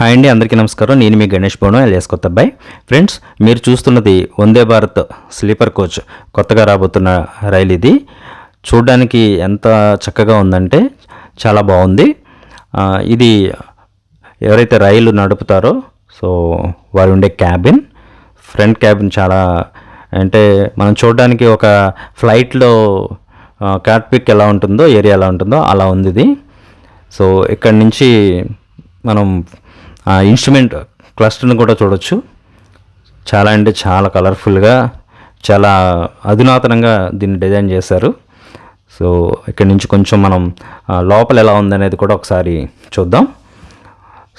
Hi అండి, అందరికీ నమస్కారం. నేను మీ గణేష్ భవనం ఎల్ఎస్ కొత్తబ్బాయి. ఫ్రెండ్స్, మీరు చూస్తున్నది వందే భారత్ స్లీపర్ కోచ్ కొత్తగా రాబోతున్న రైలు. ఇది చూడడానికి ఎంత చక్కగా ఉందంటే చాలా బాగుంది. ఇది ఎవరైతే రైలు నడుపుతారో సో వారు ఉండే క్యాబిన్, ఫ్రంట్ క్యాబిన్ చాలా అంటే మనం చూడడానికి ఒక ఫ్లైట్లో కాక్పిట్ ఎలా ఉంటుందో, ఏరియా ఎలా ఉంటుందో అలా ఉంది ఇది. సో ఇక్కడి నుంచి మనం ఇన్స్ట్రుమెంట్ క్లస్టర్ని కూడా చూడొచ్చు. చాలా అంటే చాలా కలర్ఫుల్గా, చాలా అధునాతనంగా దీన్ని డిజైన్ చేశారు. సో ఇక్కడి నుంచి కొంచెం మనం లోపల ఎలా ఉందనేది కూడా ఒకసారి చూద్దాం.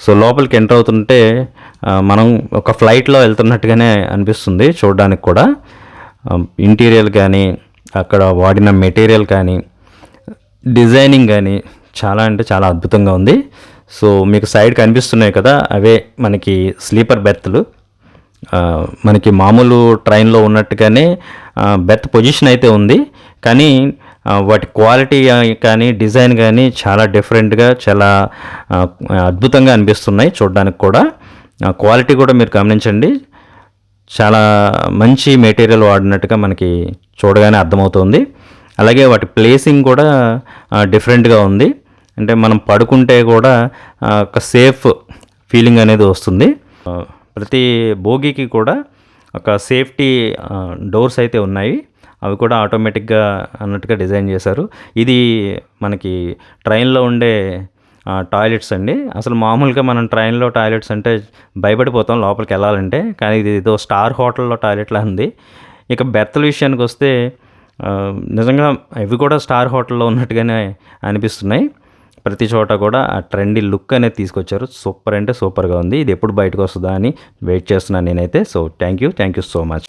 సో లోపలికి ఎంటర్ అవుతుంటే మనం ఒక ఫ్లైట్లో వెళ్తున్నట్టుగానే అనిపిస్తుంది చూడడానికి కూడా. ఇంటీరియర్ కానీ, అక్కడ వాడిన మెటీరియల్ కానీ, డిజైనింగ్ కానీ చాలా అంటే చాలా అద్భుతంగా ఉంది. సో మీకు సైడ్ కనిపిస్తున్నాయి కదా, అవే మనకి స్లీపర్ బెర్త్లు. మనకి మామూలు ట్రైన్లో ఉన్నట్టుగానే బెర్త్ పొజిషన్ అయితే ఉంది, కానీ వాటి క్వాలిటీ కానీ డిజైన్ కానీ చాలా డిఫరెంట్గా, చాలా అద్భుతంగా అనిపిస్తున్నాయి చూడడానికి కూడా. క్వాలిటీ కూడా మీరు గమనించండి, చాలా మంచి మెటీరియల్ వాడినట్టుగా మనకి చూడగానే అర్థమవుతుంది. అలాగే వాటి ప్లేసింగ్ కూడా డిఫరెంట్గా ఉంది. అంటే మనం పడుకుంటే కూడా ఒక సేఫ్ ఫీలింగ్ అనేది వస్తుంది. ప్రతి బోగీకి కూడా ఒక సేఫ్టీ డోర్స్ అయితే ఉన్నాయి, అవి కూడా ఆటోమేటిక్గా అన్నట్టుగా డిజైన్ చేశారు. ఇది మనకి ట్రైన్లో ఉండే టాయిలెట్స్ అండి. అసలు మామూలుగా మనం ట్రైన్లో టాయిలెట్స్ అంటే భయపడిపోతాం లోపలికి వెళ్ళాలంటే, కానీ ఇది ఏదో స్టార్ హోటల్లో టాయిలెట్లా ఉంది. ఇక బెర్త్ల విషయానికి వస్తే నిజంగా ఇవి కూడా స్టార్ హోటల్లో ఉన్నట్టుగానే అనిపిస్తున్నాయి. ప్రతి చోట కూడా ఆ ట్రెండీ లుక్ అనేది తీసుకొచ్చారు. సూపర్ అంటే సూపర్గా ఉంది. ఇది ఎప్పుడు బయటకు వస్తుందా అని వెయిట్ చేస్తున్నాను నేనైతే. So thank you so much.